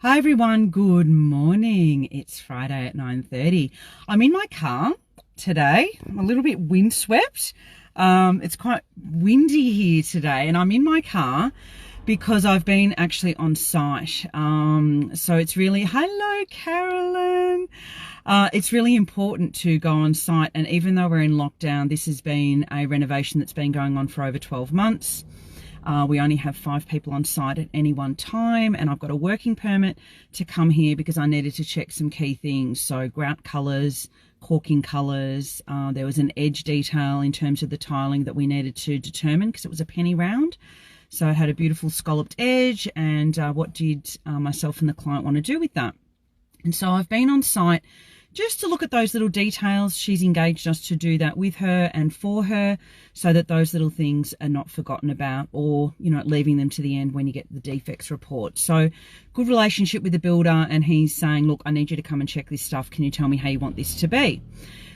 Hi everyone, good morning. It's Friday at 9:30. I'm in my car today. I'm a little bit windswept. It's quite windy here today, and I'm in my car because I've been actually on site. So it's really, hello Carolyn. It's really important to go on site, and even though we're in lockdown, this has been a renovation that's been going on for over 12 months. We only have 5 people on site at any one time, and I've got a working permit to come here because I needed to check some key things. So grout colours, caulking colours, there was an edge detail in terms of the tiling that we needed to determine because it was a penny round. So I had a beautiful scalloped edge, and what did myself and the client want to do with that? And so I've been on site just to look at those little details. She's engaged us to do that with her and for her so that those little things are not forgotten about, or, you know, leaving them to the end when you get the defects report. So good relationship with the builder, and he's saying, look, I need you to come and check this stuff. Can you tell me how you want this to be?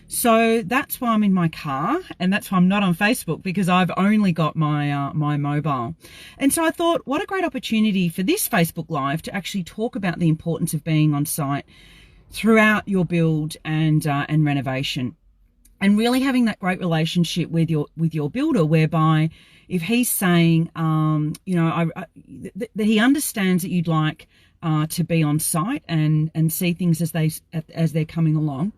So that's why I'm in my car, and that's why I'm not on Facebook, because I've only got my my mobile. And so I thought, what a great opportunity for this Facebook Live to actually talk about the importance of being on site throughout your build and renovation, and really having that great relationship with your builder, whereby if he's saying, you know, that he understands that you'd like to be on site and see things as they're coming along.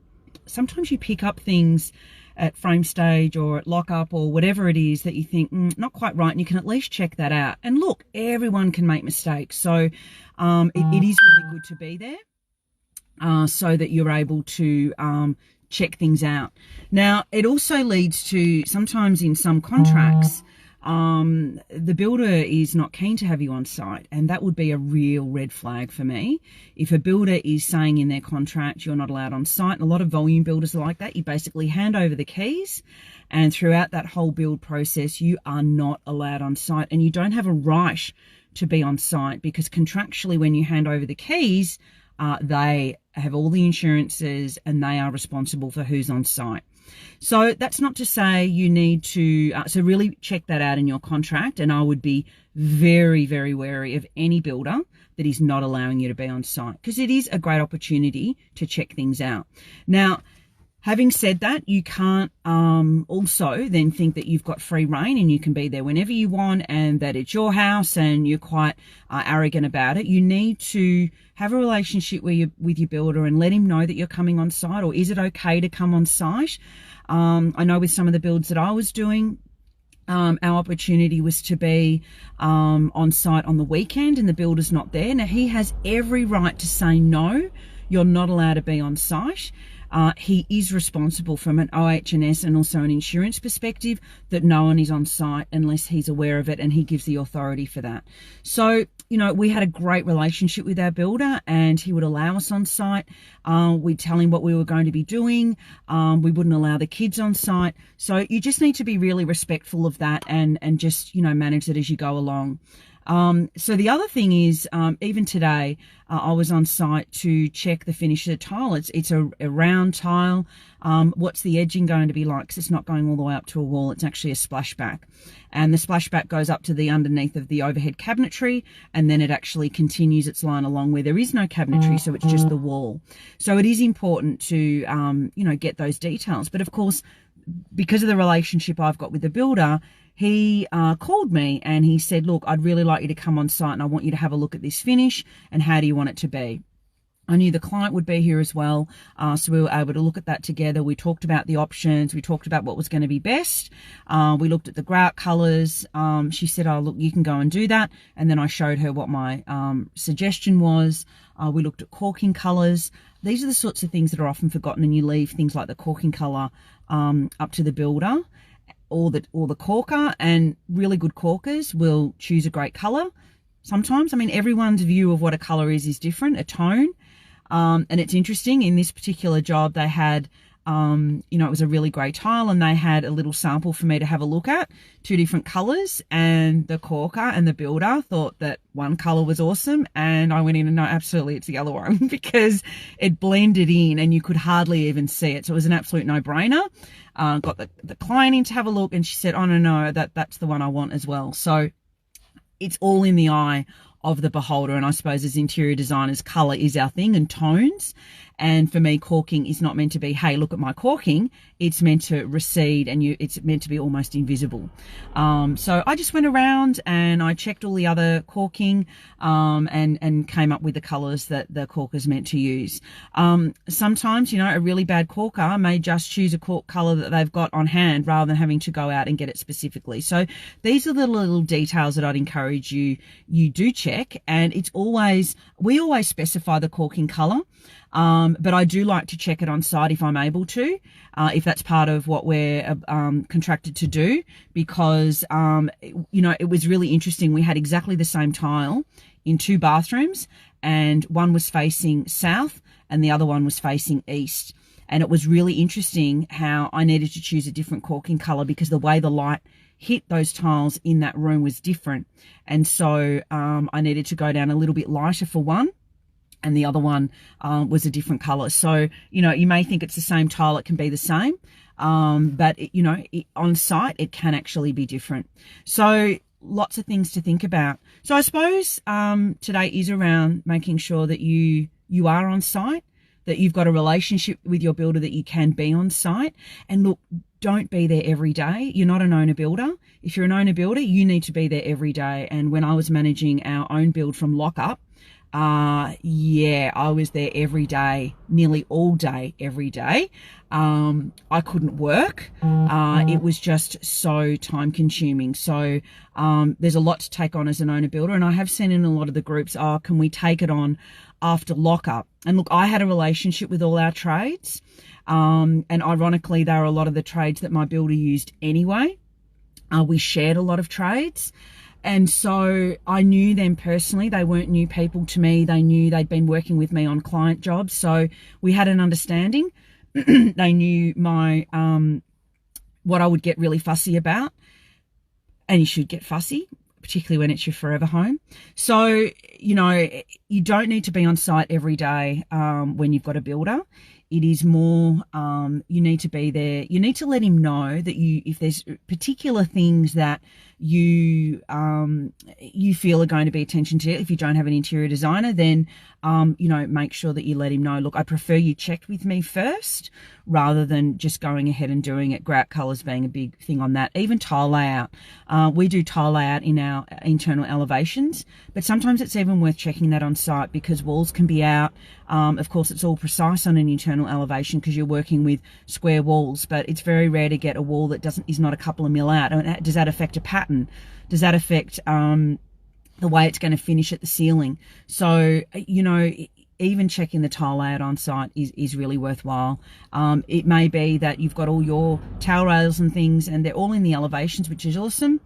Sometimes you pick up things at frame stage or at lockup or whatever it is that you think not quite right, and you can at least check that out. And look, everyone can make mistakes, so it is really good to be there. So that you're able to check things out. Now, it also leads to, sometimes in some contracts, the builder is not keen to have you on site, and that would be a real red flag for me. If a builder is saying in their contract you're not allowed on site, and a lot of volume builders are like that, you basically hand over the keys, and throughout that whole build process, you are not allowed on site, and you don't have a right to be on site, because contractually when you hand over the keys, they have all the insurances and they are responsible for who's on site. So that's not to say you need to, so really check that out in your contract, and I would be very, very wary of any builder that is not allowing you to be on site, because it is a great opportunity to check things out. Now, having said that, you can't also then think that you've got free reign and you can be there whenever you want and that it's your house and you're quite arrogant about it. You need to have a relationship with your builder and let him know that you're coming on site, or is it okay to come on site? I know with some of the builds that I was doing, our opportunity was to be on site on the weekend and the builder's not there. Now, he has every right to say, no, you're not allowed to be on site. He is responsible from an OH&S and also an insurance perspective that no one is on site unless he's aware of it, and he gives the authority for that. So, you know, we had a great relationship with our builder, and he would allow us on site. We'd tell him what we were going to be doing. We wouldn't allow the kids on site. So you just need to be really respectful of that and just, you know, manage it as you go along. So the other thing is, even today, I was on site to check the finish of the tile. It's a round tile. What's the edging going to be like? 'Cause it's not going all the way up to a wall. It's actually a splashback, and the splashback goes up to the underneath of the overhead cabinetry, and then it actually continues its line along where there is no cabinetry, so it's just the wall. So it is important to, you know, get those details. But of course, because of the relationship I've got with the builder, he called me and he said, look, I'd really like you to come on site and I want you to have a look at this finish, and how do you want it to be? I knew the client would be here as well, so we were able to look at that together. We talked about the options. We talked about what was going to be best. We looked at the grout colours. She said, oh, look, you can go and do that. And then I showed her what my suggestion was. We looked at caulking colours. These are the sorts of things that are often forgotten, and you leave things like the caulking colour up to the builder or the caulker, and really good caulkers will choose a great colour. Sometimes, I mean, everyone's view of what a colour is different, a tone. And it's interesting, in this particular job, they had, you know, it was a really grey tile, and they had a little sample for me to have a look at, 2 different colours, and the caulker and the builder thought that one colour was awesome, and I went in and no, absolutely, it's the other one, because it blended in and you could hardly even see it. So it was an absolute no-brainer. Got the client in to have a look, and she said, oh, no, that's the one I want as well. So it's all in the eye of the beholder. And I suppose as interior designers, colour is our thing, and tones. And for me, corking is not meant to be, hey, look at my corking. It's meant to recede, and it's meant to be almost invisible. So I just went around and I checked all the other corking and came up with the colours that the corker's meant to use. Sometimes, you know, a really bad corker may just choose a cork colour that they've got on hand rather than having to go out and get it specifically. So these are the little details that I'd encourage you do check. And we always specify the corking colour. But I do like to check it on site if I'm able to, if that's part of what we're contracted to do, because, you know, it was really interesting. We had exactly the same tile in 2 bathrooms, and one was facing south and the other one was facing east. And it was really interesting how I needed to choose a different corking colour because the way the light hit those tiles in that room was different. And so I needed to go down a little bit lighter for one, and the other one was a different colour. So, you know, you may think it's the same tile, it can be the same, but, you know, on site, it can actually be different. So lots of things to think about. So I suppose today is around making sure that you are on site, that you've got a relationship with your builder, that you can be on site. And look, don't be there every day. You're not an owner builder. If you're an owner builder, you need to be there every day. And when I was managing our own build from Lockup, yeah, I was there every day, nearly all day, every day. I couldn't work. It was just so time consuming. So, there's a lot to take on as an owner builder. And I have seen in a lot of the groups, can we take it on after lockup? And look, I had a relationship with all our trades. And ironically, they were a lot of the trades that my builder used anyway. We shared a lot of trades. And so I knew them personally. They weren't new people to me. They knew they'd been working with me on client jobs. So we had an understanding. They knew my, what I would get really fussy about. And you should get fussy, particularly when it's your forever home. So, you know, you don't need to be on site every day when you've got a builder. It is more, you need to be there. You need to let him know that if there's particular things that you feel are going to be attention to, if you don't have an interior designer, then, you know, make sure that you let him know, look, I prefer you checked with me first rather than just going ahead and doing it. Grout colours being a big thing on that. Even tile layout. We do tile layout in our internal elevations, but sometimes it's even worth checking that on site because walls can be out. Of course, it's all precise on an internal elevation because you're working with square walls, but it's very rare to get a wall that is not a couple of mil out. Does that affect a pattern? Does that affect the way it's going to finish at the ceiling? So, you know, even checking the tile layout on site is really worthwhile. It may be that you've got all your towel rails and things and they're all in the elevations, which is awesome.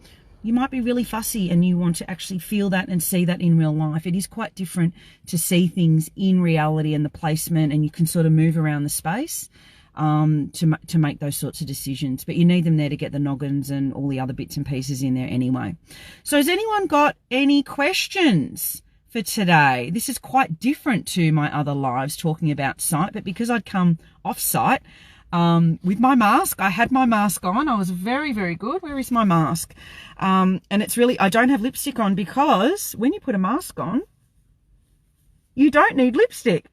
You might be really fussy and you want to actually feel that and see that in real life. It is quite different to see things in reality and the placement, and you can sort of move around the space to make those sorts of decisions. But you need them there to get the noggins and all the other bits and pieces in there anyway. So has anyone got any questions for today? This is quite different to my other lives talking about site, but because I'd come off site, with my mask, I had my mask on. I was very, very good. Where is my mask? And it's really, I don't have lipstick on because when you put a mask on, you don't need lipstick.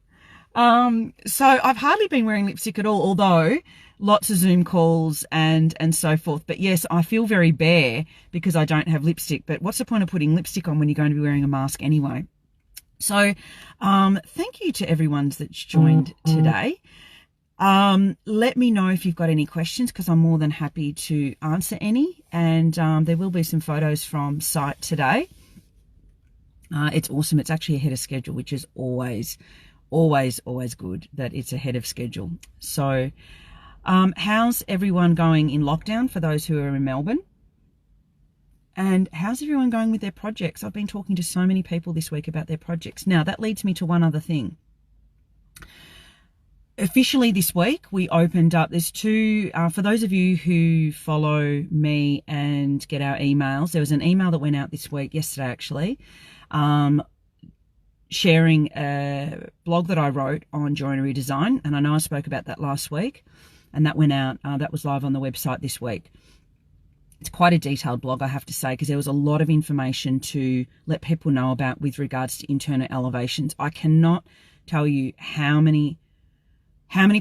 So I've hardly been wearing lipstick at all, although lots of Zoom calls and so forth. But yes, I feel very bare because I don't have lipstick. But what's the point of putting lipstick on when you're going to be wearing a mask anyway? So, thank you to everyone that's joined today. Let me know if you've got any questions because I'm more than happy to answer any. And there will be some photos from site today. It's awesome. It's actually ahead of schedule, which is always good that it's ahead of schedule. So how's everyone going in lockdown for those who are in Melbourne? And how's everyone going with their projects? I've been talking to so many people this week about their projects. Now, that leads me to one other thing. Officially this week, we opened up, there's two, for those of you who follow me and get our emails, there was an email that went out this week, yesterday actually, sharing a blog that I wrote on joinery design. And I know I spoke about that last week, and that went out, that was live on the website this week. It's quite a detailed blog, I have to say, because there was a lot of information to let people know about with regards to internal elevations. I cannot tell you how many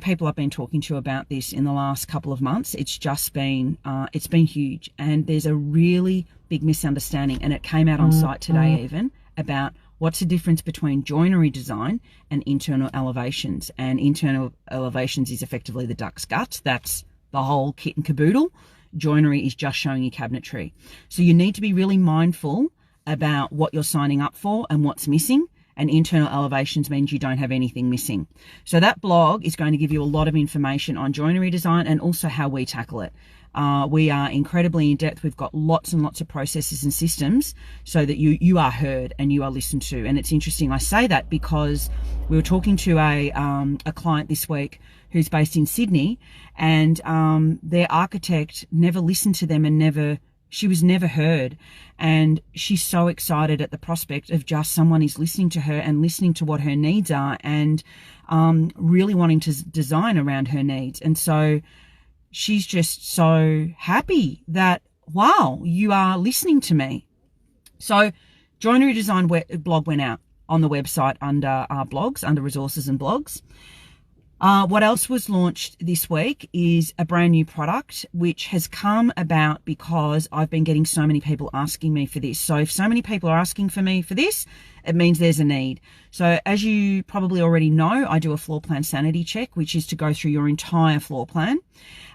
people I've been talking to about this in the last couple of months. It's just been, it's been huge. And there's a really big misunderstanding, and it came out on site today even, about what's the difference between joinery design and internal elevations. And internal elevations is effectively the duck's gut. That's the whole kit and caboodle. Joinery is just showing you cabinetry. So you need to be really mindful about what you're signing up for and what's missing. And internal elevations means you don't have anything missing. So that blog is going to give you a lot of information on joinery design and also how we tackle it. We are incredibly in depth. We've got lots and lots of processes and systems so that you are heard and you are listened to. And it's interesting I say that because we were talking to a client this week who's based in Sydney, and their architect never listened to them and she was never heard. And she's so excited at the prospect of just someone is listening to her and listening to what her needs are, and really wanting to design around her needs. And so she's just so happy that, wow, you are listening to me. So joinery design blog went out on the website under our blogs, under resources and blogs. What else was launched this week is a brand new product, which has come about because I've been getting so many people asking me for this. So if so many people are asking for me for this, it means there's a need. So as you probably already know, I do a floor plan sanity check, which is to go through your entire floor plan.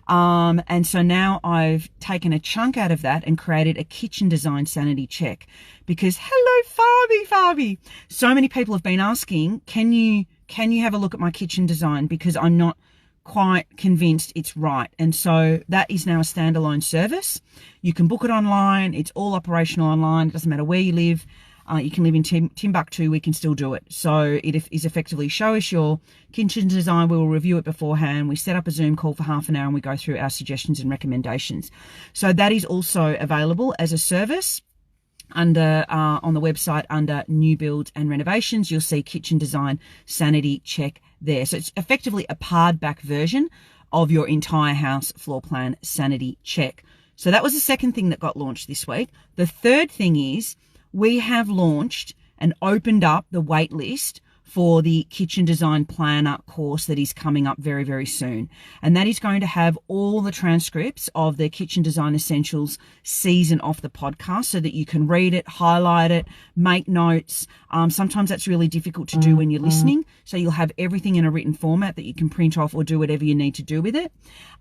And so now I've taken a chunk out of that and created a kitchen design sanity check, because hello, Fabi. So many people have been asking, can you have a look at my kitchen design, because I'm not quite convinced it's right. And so that is now a standalone service. You can book it online. It's all operational online. It doesn't matter where you live. You can live in Timbuktu, we can still do it. So it is effectively, show us your kitchen design, we will review it beforehand, we set up a Zoom call for half an hour and we go through our suggestions and recommendations. So that is also available as a service under on the website under new builds and renovations. You'll see kitchen design sanity check there. So it's effectively a pared back version of your entire house floor plan sanity check. So that was the second thing that got launched this week. The third thing is, we have launched and opened up the wait list for the Kitchen Design Planner course that is coming up very, very soon. And that is going to have all the transcripts of the Kitchen Design Essentials season of the podcast so that you can read it, highlight it, make notes. Sometimes that's really difficult to do when you're listening. So you'll have everything in a written format that you can print off or do whatever you need to do with it.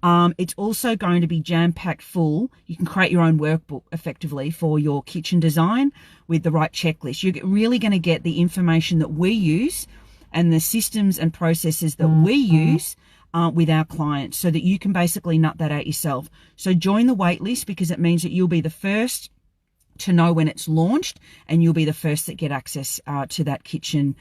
It's also going to be jam-packed full. You can create your own workbook effectively for your kitchen design with the right checklist. You're really going to get the information that we use and the systems and processes that we use with our clients, so that you can basically nut that out yourself. So join the wait list, because it means that you'll be the first to know when it's launched, and you'll be the first that get access to that kitchen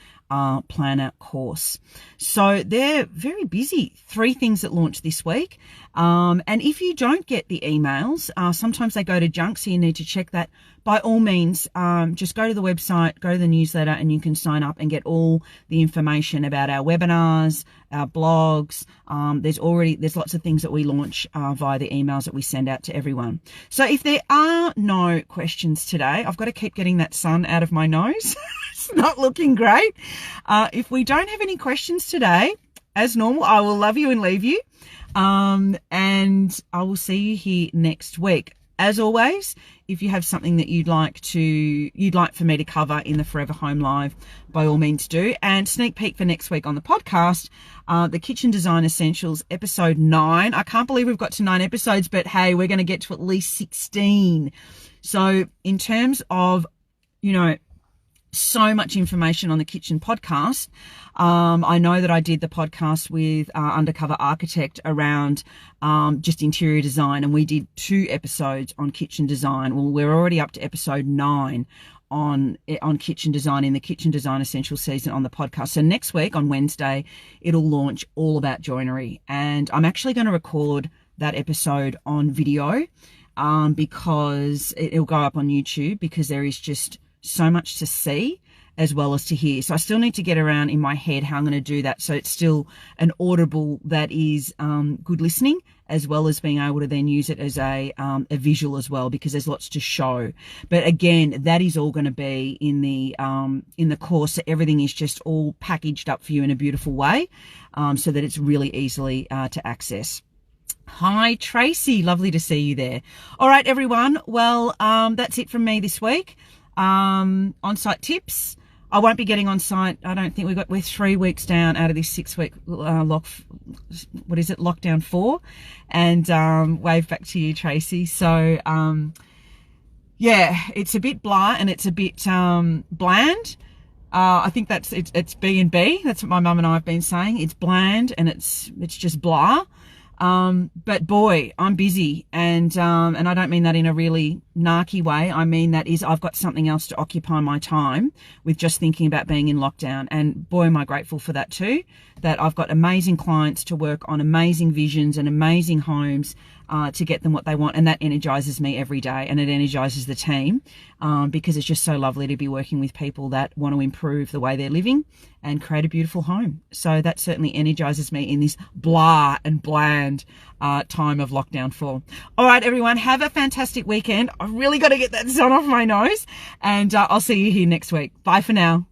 planner course. So they're very busy. 3 things that launched this week. And if you don't get the emails, sometimes they go to junk, so you need to check that. By all means, just go to the website, go to the newsletter, and you can sign up and get all the information about our webinars, our blogs. There's lots of things that we launch via the emails that we send out to everyone. So if there are no questions today, I've got to keep getting that sun out of my nose. It's not looking great. If we don't have any questions today, as normal, I will love you and leave you. And I will see you here next week. As always, if you have something that you'd like for me to cover in the Forever Home Live, by all means do. And sneak peek for next week on the podcast, the Kitchen Design Essentials episode 9. I can't believe we've got to 9 episodes, but hey, we're going to get to at least 16. So in terms of, so much information on the kitchen podcast. I know that I did the podcast with Undercover Architect around just interior design, and we did 2 episodes on kitchen design. Well, we're already up to episode 9 on kitchen design in the Kitchen Design Essentials season on the podcast. So next week on Wednesday, it'll launch all about joinery, and I'm actually going to record that episode on video because it'll go up on YouTube, because there is just so much to see as well as to hear. So I still need to get around in my head how I'm going to do that, so it's still an audible that is good listening, as well as being able to then use it as a visual as well, because there's lots to show. But again, that is all going to be in the course. So everything is just all packaged up for you in a beautiful way, so that it's really easily to access. Hi, Tracy. Lovely to see you there. All right, everyone. Well, that's it from me this week. On-site tips. I won't be getting on site. I don't think we're 3 weeks down out of this 6-week lockdown 4, and wave back to you, Tracy. So yeah, it's a bit blah and it's a bit bland. I think it's B&B. That's what my mum and I have been saying. It's bland and it's just blah. But boy, I'm busy, and I don't mean that in a really narky way. I mean that is, I've got something else to occupy my time with, just thinking about being in lockdown. And boy, am I grateful for that too, that I've got amazing clients to work on amazing visions and amazing homes, to get them what they want. And that energizes me every day, and it energizes the team, because it's just so lovely to be working with people that want to improve the way they're living and create a beautiful home. So that certainly energizes me in this blah and bland time of lockdown 4. All right, everyone, have a fantastic weekend. I've really got to get that sun off my nose, and I'll see you here next week. Bye for now.